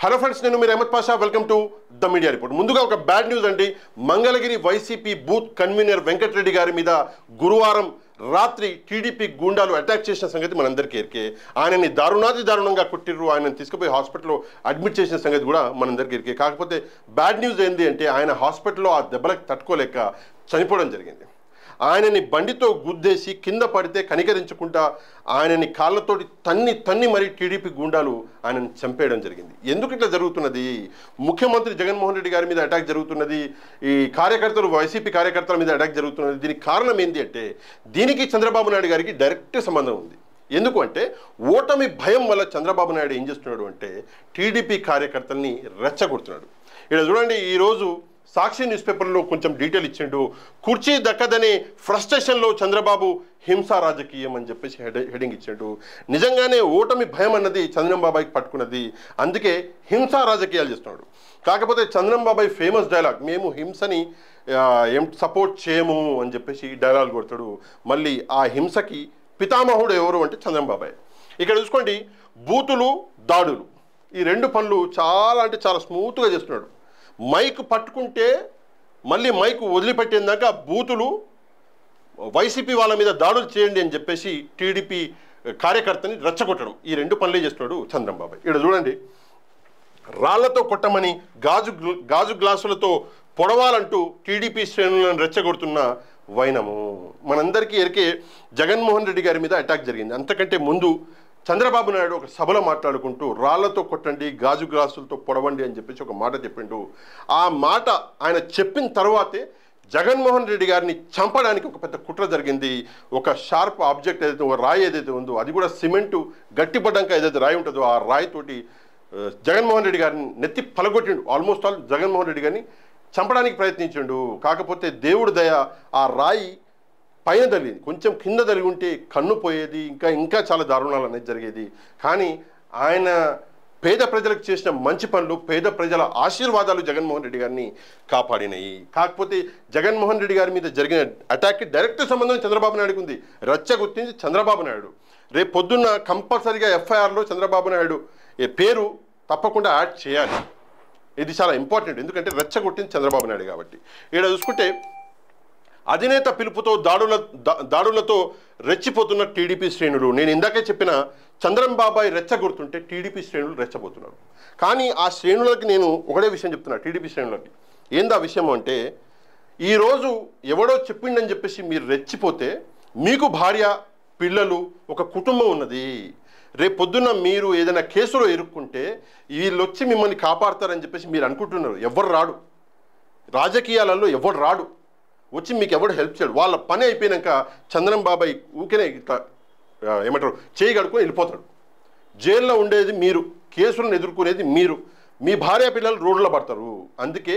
Hello friends, నేను మీరు Ahmed Pasha. Welcome to the media report. ముందుగా ఒక బ్యాడ్ న్యూస్ అండి. Mangalagiri YCP booth convener Venkatareddy గారి మీద గురువారం రాత్రి టీడీపీ గూండాలు అటాక్ చేసిన సంగతి మనందరికీ ఎరికే. ఆయనని దారుణంగా కొట్టిర్రు. ఆయనని తీసుకుపోయి హాస్పిటల్లో అడ్మిట్ చేసిన సంగతి కూడా మనందరికీ ఎరికే. కాకపోతే బ్యాడ్ న్యూస్ ఏంటి అంటే ఆయన హాస్పిటల్లో ఆ దెబ్బలకు తట్టుకోలేక చనిపోవడం జరిగింది. ఆయనని బండితో గుద్దేసి కింద పడితే కనికరించుకుంటా ఆయనని కాళ్ళతోటి తన్ని మరి టీడీపీ గూండాలు ఆయనని చంపేయడం జరిగింది. ఎందుకు ఇట్లా జరుగుతున్నది? ముఖ్యమంత్రి జగన్మోహన్ రెడ్డి గారి మీద అటాక్ జరుగుతున్నది, ఈ కార్యకర్తలు వైసీపీ కార్యకర్తల మీద అటాక్ జరుగుతున్నది. దీనికి కారణం ఏంటి అంటే దీనికి చంద్రబాబు నాయుడు గారికి డైరెక్ట్ సంబంధం ఉంది. ఎందుకు అంటే ఓటమి భయం వల్ల చంద్రబాబు నాయుడు ఏం చేస్తున్నాడు అంటే టీడీపీ కార్యకర్తల్ని రెచ్చగొడుతున్నాడు. ఇక్కడ చూడండి, ఈరోజు సాక్షి న్యూస్ పేపర్లో కొంచెం డీటెయిల్ ఇచ్చిండు. కుర్చీ దక్కదనే ఫ్రస్ట్రేషన్లో చంద్రబాబు హింసా రాజకీయం అని చెప్పేసి హెడింగ్ ఇచ్చిండు. నిజంగానే ఓటమి భయం అన్నది చంద్రబాబుకి పట్టుకున్నది, అందుకే హింసా రాజకీయాలు చేస్తున్నాడు. కాకపోతే చంద్రబాబు ఫేమస్ డైలాగ్, మేము హింసని సపోర్ట్ చేయము అని చెప్పేసి డైలాగ్ కొడతాడు. మళ్ళీ ఆ హింసకి పితామహుడు ఎవరు అంటే చంద్రబాబు. ఇక్కడ చూసుకోండి, బూతులు దాడులు ఈ రెండు పనులు చాలా స్మూత్గా చేస్తున్నాడు. మైక్ పట్టుకుంటే మళ్ళీ మైక్ వదిలిపెట్టేందాక బూతులు వైసీపీ వాళ్ళ మీద దాడులు చేయండి అని చెప్పేసి టీడీపీ కార్యకర్తని రెచ్చగొట్టడం, ఈ రెండు పనులే చేస్తున్నాడు చంద్రబాబు. ఇక్కడ చూడండి, రాళ్లతో కొట్టమని గాజు గ్లాసులతో పొడవాలంటూ టీడీపీ శ్రేణులను రెచ్చగొడుతున్న వైనము. మనందరికీ ఎరికే జగన్మోహన్ రెడ్డి గారి మీద అటాక్ జరిగింది. అంతకంటే ముందు చంద్రబాబు నాయుడు ఒక సభలో మాట్లాడుకుంటూ రాళ్లతో కొట్టండి, గాజు గ్లాసులతో పొడవండి అని చెప్పేసి ఒక మాట చెప్పిండు. ఆ మాట ఆయన చెప్పిన తర్వాతే జగన్మోహన్ రెడ్డి గారిని చంపడానికి ఒక పెద్ద కుట్ర జరిగింది. ఒక షార్ప్ ఆబ్జెక్ట్ ఏదైతే, ఒక రాయి ఏదైతే ఉందో, అది కూడా సిమెంటు గట్టిపడ్డాక ఏదైతే రాయి ఉంటుందో ఆ రాయితోటి జగన్మోహన్ రెడ్డి గారిని నెత్తి పలగొట్టిండు. ఆల్మోస్ట్ ఆల్ జగన్మోహన్ రెడ్డి గారిని చంపడానికి ప్రయత్నించిండు. కాకపోతే దేవుడి దయ, ఆ రాయి పైన తగిలింది, కొంచెం కింద తగిలి ఉంటే కన్ను పోయేది, ఇంకా చాలా దారుణాలు అనేది జరిగేది. కానీ ఆయన పేద ప్రజలకు చేసిన మంచి పనులు, పేద ప్రజల ఆశీర్వాదాలు జగన్మోహన్ రెడ్డి గారిని కాపాడినాయి. కాకపోతే జగన్మోహన్ రెడ్డి గారి మీద జరిగిన అటాక్కి డైరెక్ట్ సంబంధం చంద్రబాబు నాయుడుకి ఉంది. రెచ్చగొట్టింది చంద్రబాబు నాయుడు. రేపు పొద్దున్న కంపల్సరీగా ఎఫ్ఐఆర్లో చంద్రబాబు నాయుడు పేరు తప్పకుండా యాడ్ చేయాలి. ఇది చాలా ఇంపార్టెంట్, ఎందుకంటే రెచ్చగొట్టింది చంద్రబాబు నాయుడు కాబట్టి. ఇక్కడ చూసుకుంటే అధినేత పిలుపుతో దాడులతో రెచ్చిపోతున్న టీడీపీ శ్రేణులు. నేను ఇందాకే చెప్పిన చంద్రబాబు రెచ్చగొడుతుంటే టీడీపీ శ్రేణులు రెచ్చబోతున్నారు. కానీ ఆ శ్రేణులకి నేను ఒకటే విషయం చెప్తున్నా, టీడీపీ శ్రేణులకి. ఏందా విషయం అంటే, ఈరోజు ఎవడో చెప్పిండని చెప్పేసి మీరు రెచ్చిపోతే, మీకు భార్య పిల్లలు ఒక కుటుంబం ఉన్నది. రేపు పొద్దున్న మీరు ఏదైనా కేసులో ఇరుక్కుంటే వీళ్ళు వచ్చి మిమ్మల్ని కాపాడతారని చెప్పేసి మీరు అనుకుంటున్నారు. ఎవరు రాడు, రాజకీయాలలో ఎవరు రాడు, వచ్చి మీకు ఎవడు హెల్ప్ చేయడు. వాళ్ళ పని అయిపోయాక చంద్రబాబు ఊరికే ఇట్లా ఏమంటారు చేయగడుకొని వెళ్ళిపోతాడు. జైల్లో ఉండేది మీరు, కేసులను ఎదుర్కొనేది మీరు, మీ భార్య పిల్లలు రోడ్లో పడతారు. అందుకే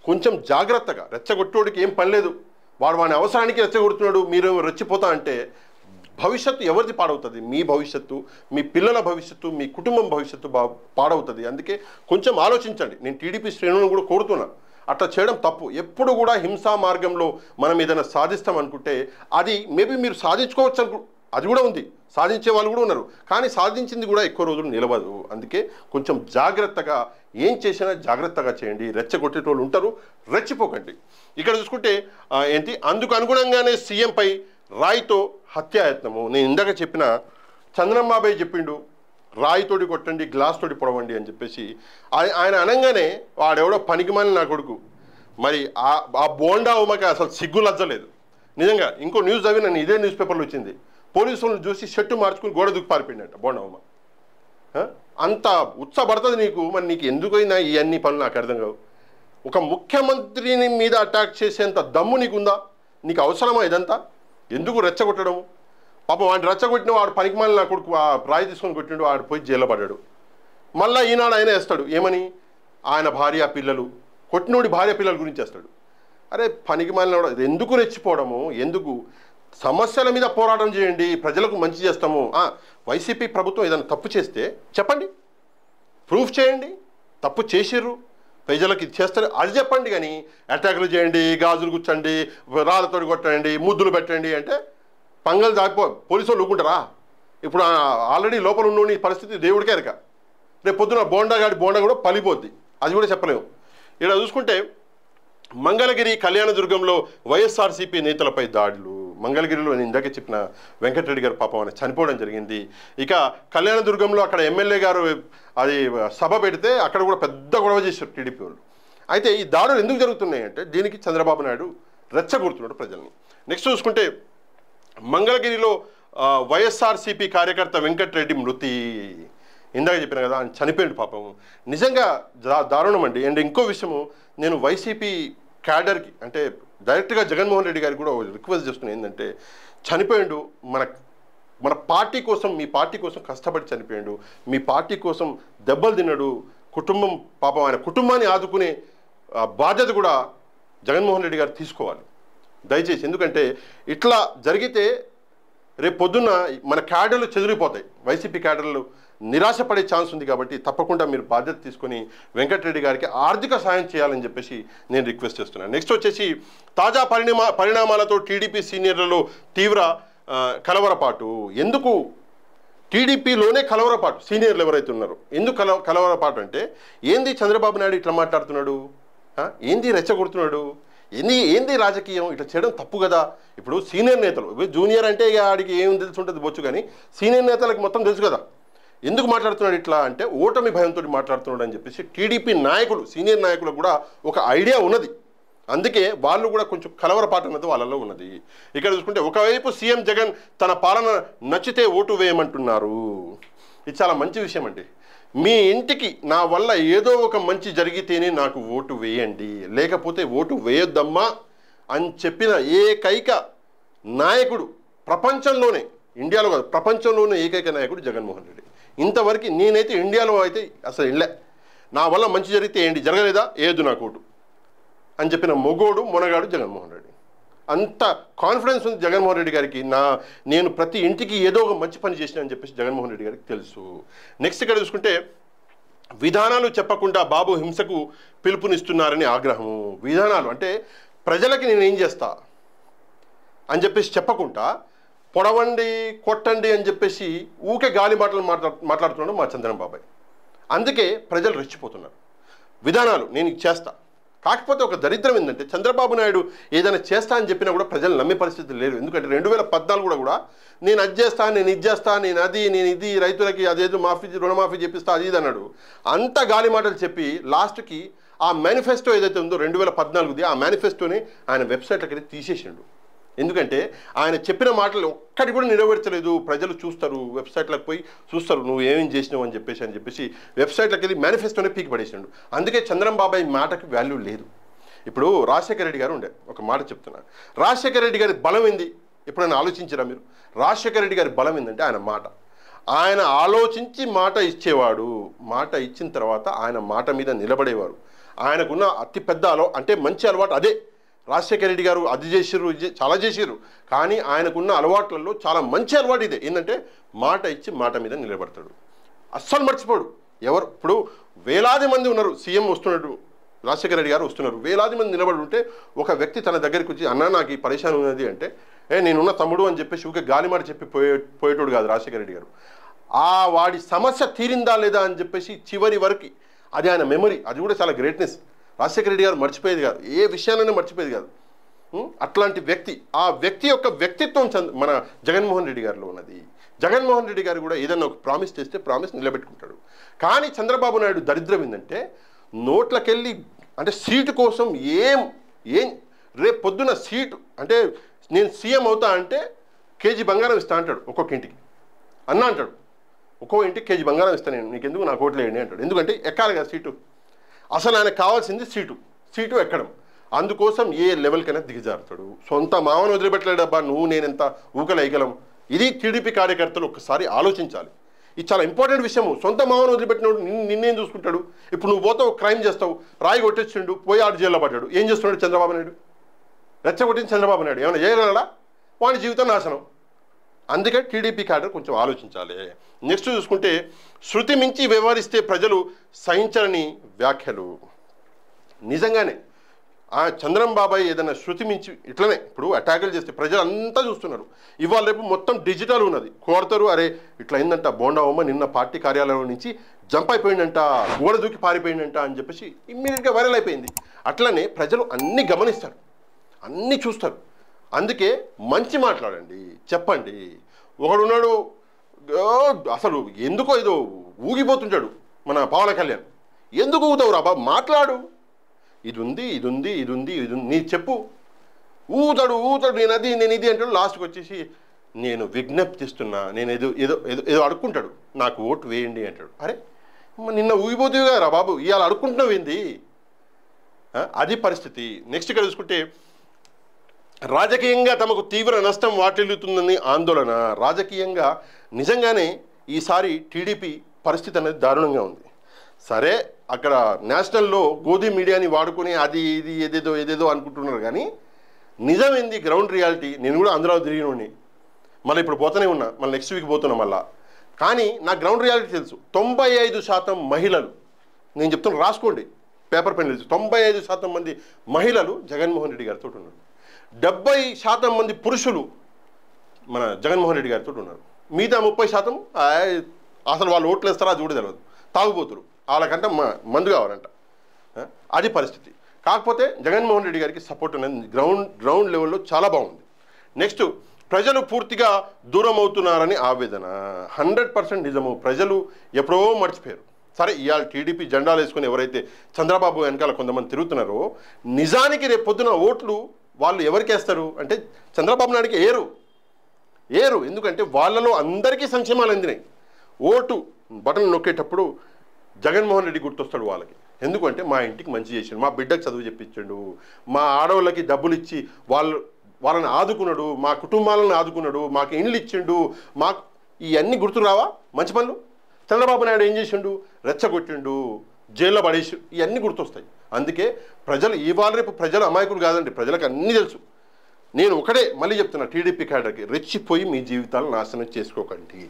కొంచెం జాగ్రత్తగా, రెచ్చగొట్టోడికి ఏం పని లేదు, వాడి అవసరానికి రెచ్చగొడుతున్నాడు, మీరు రెచ్చిపోతా అంటే భవిష్యత్తు ఎవరిది పాడవుతుంది? మీ భవిష్యత్తు, మీ పిల్లల భవిష్యత్తు, మీ కుటుంబం భవిష్యత్తు పాడవుతుంది. అందుకే కొంచెం ఆలోచించండి. నేను టీడీపీ శ్రేణులను కూడా కోరుతున్నా, అట్లా చేయడం తప్పు. ఎప్పుడు కూడా హింసా మార్గంలో మనం ఏదైనా సాధిస్తాం అనుకుంటే అది మేబీ మీరు సాధించుకోవచ్చు అది కూడా ఉంది, సాధించే వాళ్ళు కూడా ఉన్నారు. కానీ సాధించింది కూడా ఎక్కువ రోజులు నిలవదు. అందుకే కొంచెం జాగ్రత్తగా, ఏం చేసినా జాగ్రత్తగా చేయండి. రెచ్చగొట్టేటోళ్ళు ఉంటారు, రెచ్చిపోకండి. ఇక్కడ చూసుకుంటే అందుకు అనుగుణంగానే సీఎంపై రాయితో హత్యాయత్నము. నేను ఇందాక చెప్పిన చంద్రబాబు చెప్పిండు, రాయితోటి కొట్టండి, గ్లాస్ తోటి పొడవండి అని చెప్పేసి. ఆయన అనగానే వాడెవడో పనికిమాలిన నా కొడుకు, మరి ఆ బోండా ఉమకి అసలు సిగ్గు లజ్జలేదు నిజంగా. ఇంకో న్యూస్ చదివి నన్ను ఇదే న్యూస్ పేపర్లో వచ్చింది, పోలీసులను చూసి షర్టు మార్చుకుని గోడ దుక్కి పారిపోయిందంట బోండా ఉమ. అంత ఉత్సాహపడుతుంది నీకు, మరి నీకు ఎందుకైనా ఇవన్నీ పనులు నాకు అర్థం కావు. ఒక ముఖ్యమంత్రిని మీద అటాక్ చేసేంత దమ్ము నీకుందా? నీకు అవసరమా ఇదంతా? ఎందుకు రెచ్చగొట్టడము? పాపం వాడిని రెచ్చగొట్టిన వాడు పనికిమాలిన నా కొడుకు ఆ రాయి తీసుకొని కొట్టిండు, వాడు పోయి జైల్లో పడ్డాడు. మళ్ళీ ఈనాడు ఆయన వేస్తాడు ఏమని, ఆయన భార్య పిల్లలు, కొట్టినోడి భార్య పిల్లల గురించి వేస్తాడు. అరే పనికిమాలిన ఎందుకు రెచ్చిపోవడము? ఎందుకు? సమస్యల మీద పోరాటం చేయండి, ప్రజలకు మంచి చేస్తాము. వైసీపీ ప్రభుత్వం ఏదైనా తప్పు చేస్తే చెప్పండి, ప్రూఫ్ చేయండి, తప్పు చేసిర్రు, ప్రజలకు ఇది చేస్తారు అది చెప్పండి. కానీ అటాకులు చేయండి, గాజులు గుచ్చండి, రాళ్ళతోటి కొట్టండి, ముద్దులు పెట్టండి అంటే పంగలు దాటిపో పోలీసు వాళ్ళు ఊరుకుంటారా? ఇప్పుడు ఆల్రెడీ లోపల ఉన్నోని పరిస్థితి దేవుడికే ఎరక. రేపు పొద్దున బోండా కూడా పలిపోద్ది, అది కూడా చెప్పలేము. ఇక్కడ చూసుకుంటే మంగళగిరి కళ్యాణదుర్గంలో వైఎస్ఆర్సీపీ నేతలపై దాడులు. మంగళగిరిలో నేను ఇందాకే చెప్పిన వెంకటరెడ్డి గారు పాపం అని చనిపోవడం జరిగింది. ఇక కళ్యాణదుర్గంలో అక్కడ ఎమ్మెల్యే గారు అది సభ పెడితే అక్కడ కూడా పెద్ద గొడవ చేశారు టీడీపీ వాళ్ళు. అయితే ఈ దాడులు ఎందుకు జరుగుతున్నాయి అంటే దీనికి చంద్రబాబు నాయుడు రెచ్చగొడుతున్నాడు ప్రజల్ని. నెక్స్ట్ చూసుకుంటే మంగళగిరిలో వైఎస్ఆర్సీపీ కార్యకర్త వెంకటరెడ్డి మృతి. ఇందాక చెప్పిన కదా ఆయన చనిపోయాడు పాపం. నిజంగా దారుణం అండి. అండ్ ఇంకో విషయము, నేను వైసీపీ క్యాడర్కి అంటే డైరెక్ట్గా జగన్మోహన్ రెడ్డి గారికి కూడా రిక్వెస్ట్ చేస్తున్నాను. ఏంటంటే చనిపోయాడు, మన పార్టీ కోసం, మీ పార్టీ కోసం కష్టపడి చనిపోయాడు, మీ పార్టీ కోసం దెబ్బలు తిన్నాడు, కుటుంబం పాపం ఆయన కుటుంబాన్ని ఆదుకునే బాధ్యత కూడా జగన్మోహన్ రెడ్డి గారు తీసుకోవాలి దయచేసి. ఎందుకంటే ఇట్లా జరిగితే రేపు పొద్దున్న మన క్యాడర్లు చెదిరిపోతాయి, వైసీపీ క్యాడర్లు నిరాశపడే ఛాన్స్ ఉంది. కాబట్టి తప్పకుండా మీరు బాధ్యత తీసుకొని వెంకటరెడ్డి గారికి ఆర్థిక సాయం చేయాలని చెప్పేసి నేను రిక్వెస్ట్ చేస్తున్నాను. నెక్స్ట్ వచ్చేసి తాజా పరిణామాలతో టీడీపీ సీనియర్లలో తీవ్ర కలవరపాటు. ఎందుకు టీడీపీలోనే కలవరపాటు? సీనియర్లు ఎవరైతే ఉన్నారో ఎందుకు కలవరపాటు అంటే ఏంది చంద్రబాబు నాయుడు ఇట్లా మాట్లాడుతున్నాడు, ఏంది రెచ్చగొడుతున్నాడు, ఏంది రాజకీయం, ఇట్లా చేయడం తప్పు కదా. ఇప్పుడు సీనియర్ నేతలు, జూనియర్ అంటే ఇక ఆడికి ఏం తెలిసి ఉంటుంది బొచ్చు, కానీ సీనియర్ నేతలకు మొత్తం తెలుసు కదా. ఎందుకు మాట్లాడుతున్నాడు ఇట్లా అంటే ఓటమి భయంతో మాట్లాడుతున్నాడు అని చెప్పేసి టీడీపీ నాయకులు, సీనియర్ నాయకులకు కూడా ఒక ఐడియా ఉన్నది. అందుకే వాళ్ళు కూడా కొంచెం కలవరపాటు అన్నది వాళ్ళలో ఉన్నది. ఇక్కడ చూసుకుంటే ఒకవైపు సీఎం జగన్ తన పాలన నచ్చితే ఓటు వేయమంటున్నారు. ఇది చాలా మంచి విషయం అండి. మీ ఇంటికి నా వల్ల ఏదో ఒక మంచి జరిగితేనే నాకు ఓటు వేయండి, లేకపోతే ఓటు వేయొద్దమ్మా అని చెప్పిన ఏకైక నాయకుడు ప్రపంచంలోనే, ఇండియాలో కాదు ప్రపంచంలోనే ఏకైక నాయకుడు జగన్మోహన్ రెడ్డి. ఇంతవరకు నేనైతే ఇండియాలో అయితే అసలు వెళ్ళా, నా వల్ల మంచి జరిగితే ఏంటి, జరగలేదా ఏదు నాకు ఓటు అని చెప్పిన మొనగాడు జగన్మోహన్ రెడ్డి. అంత కాన్ఫిడెన్స్ ఉంది జగన్మోహన్ రెడ్డి గారికి, నేను ప్రతి ఇంటికి ఏదో ఒక మంచి పని చేసిన అని చెప్పేసి జగన్మోహన్ రెడ్డి గారికి తెలుసు. నెక్స్ట్ ఇక్కడ చూసుకుంటే విధానాలు చెప్పకుండా బాబు హింసకు పిలుపునిస్తున్నారని ఆగ్రహము. విధానాలు అంటే ప్రజలకి నేనేం చేస్తా అని చెప్పేసి చెప్పకుండా పొడవండి కొట్టండి అని చెప్పేసి ఊకే గాలి మాటలు మాట్లాడుతున్నాడు మా చంద్రబాబాయ్. అందుకే ప్రజలు రెచ్చిపోతున్నారు. విధానాలు నేను చేస్తా, కాకపోతే ఒక దరిద్రం ఏంటంటే చంద్రబాబు నాయుడు ఏదైనా చేస్తా అని చెప్పినా కూడా ప్రజలు నమ్మే పరిస్థితి లేదు. ఎందుకంటే 2014 కూడా నేను అది చేస్తా, నేను ఇది చేస్తా, నేను ఇది రైతులకి అదేదో రుణమాఫీ చేపిస్తా అది ఇది అన్నాడు. అంత గాలి మాటలు చెప్పి లాస్ట్కి ఆ మేనిఫెస్టో ఏదైతే ఉందో 2014ది ఆ మేనిఫెస్టోని ఆయన వెబ్సైట్లకి తీసేసిండు. ఎందుకంటే ఆయన చెప్పిన మాటలు ఒక్కటి కూడా నెరవేర్చలేదు. ప్రజలు చూస్తారు, వెబ్సైట్లకు పోయి చూస్తారు నువ్వు ఏమేం చేసినావు అని చెప్పేసి వెబ్సైట్లకు వెళ్ళి మేనిఫెస్టోనే పీకి పడేసాడు. అందుకే చంద్రబాబాయ్ మాటకి వాల్యూ లేదు. ఇప్పుడు రాజశేఖర రెడ్డి గారు ఉండే ఒక మాట చెప్తున్నా, రాజశేఖర రెడ్డి గారి బలం ఏంది ఎప్పుడైనా ఆలోచించారా మీరు? రాజశేఖర రెడ్డి గారి బలం ఏంటంటే ఆయన మాట. ఆయన ఆలోచించి మాట ఇచ్చేవాడు, మాట ఇచ్చిన తర్వాత ఆయన మాట మీద నిలబడేవారు. ఆయనకున్న అతిపెద్ద అంటే మంచి అలవాటు అదే. రాజశేఖర రెడ్డి గారు అది చేసిర్రు, చాలా చేసిర్రు, కానీ ఆయనకున్న అలవాట్లలో చాలా మంచి అలవాటు ఇదే. ఏంటంటే మాట ఇచ్చి మాట మీద నిలబడతాడు, అస్సలు మర్చిపోడు. ఇప్పుడు వేలాది మంది ఉన్నారు, సీఎం వస్తున్నాడు, రాజశేఖర రెడ్డి గారు వస్తున్నారు, వేలాది మంది నిలబడి ఉంటే ఒక వ్యక్తి తన దగ్గరికి వచ్చి అన్నా నాకు ఈ పరిశాన్ ఉన్నది అంటే నేనున్న తమ్ముడు అని చెప్పేసి ఊకే గాలిమాట చెప్పి పోయేటోడు కాదు రాజశేఖర రెడ్డి గారు. వాడి సమస్య తీరిందా లేదా అని చెప్పేసి చివరి వరకు అది ఆయన మెమరీ, అది కూడా చాలా గ్రేట్నెస్. రాజశేఖర రెడ్డి గారు మర్చిపోయేది కాదు, ఏ విషయాన్ని మర్చిపోయేది కాదు. అట్లాంటి వ్యక్తి, ఆ వ్యక్తి యొక్క వ్యక్తిత్వం మన జగన్మోహన్ రెడ్డి గారిలో ఉన్నది. జగన్మోహన్ రెడ్డి గారు కూడా ఏదన్నా ఒక ప్రామిస్ చేస్తే ప్రామిస్ నిలబెట్టుకుంటాడు. కానీ చంద్రబాబు నాయుడు దరిద్రం ఏంటంటే నోట్లకెళ్ళి అంటే సీటు కోసం ఏం రేపు పొద్దున సీటు అంటే నేను సీఎం అవుతా అంటే కేజీ బంగారం ఇస్తా అంటాడు ఒక్కొక్క ఇంటికి, అన్న అంటాడు ఒక్కో ఇంటికి కేజీ బంగారం ఇస్తాను నేను, నీకెందుకు నాకు ఓట్లు వేయండి అంటాడు. ఎందుకంటే ఎక్కాలి కదా సీటు, అసలు ఆయనకు కావాల్సింది సీటు ఎక్కడం. అందుకోసం ఏ లెవెల్కైనా దిగజారుతాడు. సొంత మామను వదిలిపెట్టలేడబ్బా నువ్వు నేనెంత ఊకలైగలం. ఇది టీడీపీ కార్యకర్తలు ఒక్కసారి ఆలోచించాలి. ఇది చాలా ఇంపార్టెంట్ విషయము. సొంత మామను వదిలిపెట్టినప్పుడు నిన్నేం చూసుకుంటాడు? ఇప్పుడు నువ్వు పోతావు, క్రైమ్ చేస్తావు, రాయి కొట్టేసిండు, పోయి ఆడు జైల్లో పడ్డాడు, ఏం చేస్తున్నాడు చంద్రబాబు నాయుడు? రెచ్చగొట్టింది చంద్రబాబు నాయుడు, ఏమైనా చేయగలడా? వాడి జీవితం నాశనం. అందుకే టీడీపీ క్యాడర్ కొంచెం ఆలోచించాలి. నెక్స్ట్ చూసుకుంటే శృతి మించి వ్యవహరిస్తే ప్రజలు సహించరని వ్యాఖ్యలు. నిజంగానే ఆ చంద్రబాబాయ్ ఏదైనా శృతి మించి ఇట్లనే ఇప్పుడు అటాకులు చేస్తే ప్రజలు అంతా చూస్తున్నారు. ఇవాళ రేపు మొత్తం డిజిటల్ ఉన్నది, కోరతారు. అరే ఇట్లా అయిందంట బోండా ఉమ్మ నిన్న పార్టీ కార్యాలయం నుంచి జంప్ అయిపోయిందంట, గోడ దూకి పారిపోయిందంట అని చెప్పేసి ఇమ్మీడియట్గా వైరల్ అయిపోయింది. అట్లనే ప్రజలు అన్నీ గమనిస్తారు, అన్నీ చూస్తారు. అందుకే మంచి మాట్లాడండి, చెప్పండి. ఒకడున్నాడు అసలు ఎందుకో ఏదో ఊగిపోతుంటాడు మన పవన్ కళ్యాణ్. ఎందుకు ఊగుతావు రా బాబు, మాట్లాడు. ఇది ఉంది ఇది ఉంది ఇది ఉంది ఇది ఉంది నీ చెప్పు. ఊగుతాడు నేను అది నేను ఇది అంటాడు. లాస్ట్కి వచ్చేసి నేను విజ్ఞప్తిస్తున్నా, నేను ఏదో ఏదో ఏదో ఏదో అడుక్కుంటాడు, నాకు ఓటు వేయండి అంటాడు. అరే నిన్న ఊగిపోతుంది కదా రా బాబు, ఇవాళ అడుక్కుంటున్నావు ఏంది? అది పరిస్థితి. నెక్స్ట్ ఇక్కడ చూసుకుంటే రాజకీయంగా తమకు తీవ్ర నష్టం వాటిల్లుతుందని ఆందోళన. రాజకీయంగా నిజంగానే ఈసారి టీడీపీ పరిస్థితి అనేది దారుణంగా ఉంది. సరే అక్కడ నేషనల్లో గోధి మీడియాని వాడుకొని అది ఇది ఏదేదో ఏదేదో అనుకుంటున్నారు, కానీ నిజమేంది గ్రౌండ్ రియాలిటీ. నేను కూడా ఆంధ్రాలో తిరిగినోడిని, మళ్ళీ ఇప్పుడు పోతూనే ఉన్నా, మళ్ళీ నెక్స్ట్ వీక్ పోతున్నా మళ్ళా. కానీ నా గ్రౌండ్ రియాలిటీ తెలుసు. 95% మహిళలు, నేను చెప్తున్నా రాసుకోండి పేపర్ పెన్ తెలుసు, 95% మంది మహిళలు జగన్మోహన్ రెడ్డి గారితో ఉన్నారు. 70% మంది పురుషులు మన జగన్మోహన్ రెడ్డి గారితో ఉన్నారు. మిగతా 30% అసలు వాళ్ళు ఓట్లు వేస్తారా అది కూడా తెలియదు, తాగుబోతురు, వాళ్ళకంటే మందు కావాలంట. అది పరిస్థితి. కాకపోతే జగన్మోహన్ రెడ్డి గారికి సపోర్ట్ అనేది గ్రౌండ్ లెవెల్లో చాలా బాగుంది. నెక్స్ట్ ప్రజలు పూర్తిగా దూరం అవుతున్నారని ఆవేదన. 100% నిజము. ప్రజలు ఎప్పుడో మర్చిపోయారు. సరే ఇవాళ టీడీపీ జెండాలు వేసుకొని ఎవరైతే చంద్రబాబు వెనకాల కొంతమంది తిరుగుతున్నారో, నిజానికి రేపు పొద్దున ఓట్లు వాళ్ళు ఎవరికి వేస్తారు అంటే చంద్రబాబు నాయుడికి ఏరు. ఎందుకంటే వాళ్ళలో అందరికీ సంక్షేమాలు అందినాయి. ఓటు బటన్ నొక్కేటప్పుడు జగన్మోహన్ రెడ్డి గుర్తొస్తాడు వాళ్ళకి. ఎందుకంటే మా ఇంటికి మంచి చేసిండు, మా బిడ్డకు చదువు చెప్పించాడు, మా ఆడవాళ్ళకి డబ్బులు ఇచ్చి వాళ్ళని ఆదుకున్నాడు, మా కుటుంబాలను ఆదుకున్నాడు, మాకు ఇండ్లు ఇచ్చిండు, మాకు ఇవన్నీ గుర్తు రావా మంచి పనులు? చంద్రబాబు నాయుడు ఏం చేసిండు? రెచ్చగొట్టిండు, జైల్లో పడేసి, ఇవన్నీ గుర్తొస్తాయి. అందుకే ప్రజలు ఇవాళ రేపు ప్రజలు అమాయకులు కాదండి, ప్రజలకు అన్నీ తెలుసు. నేను ఒకటే మళ్ళీ చెప్తున్నా టీడీపీ క్యాడర్కి, రెచ్చిపోయి మీ జీవితాలను నాశనం చేసుకోకండి.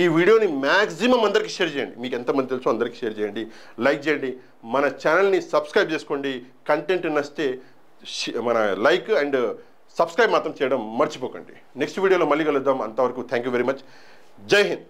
ఈ వీడియోని మ్యాక్సిమం అందరికీ షేర్ చేయండి. మీకు ఎంతమంది తెలుసో అందరికీ షేర్ చేయండి, లైక్ చేయండి, మన ఛానల్ని సబ్స్క్రైబ్ చేసుకోండి. కంటెంట్ నచ్చితే మన లైక్ అండ్ సబ్స్క్రైబ్ మాత్రం చేయడం మర్చిపోకండి. నెక్స్ట్ వీడియోలో మళ్ళీ కలుద్దాం. అంతవరకు థ్యాంక్ యూ వెరీ మచ్. జై హింద్.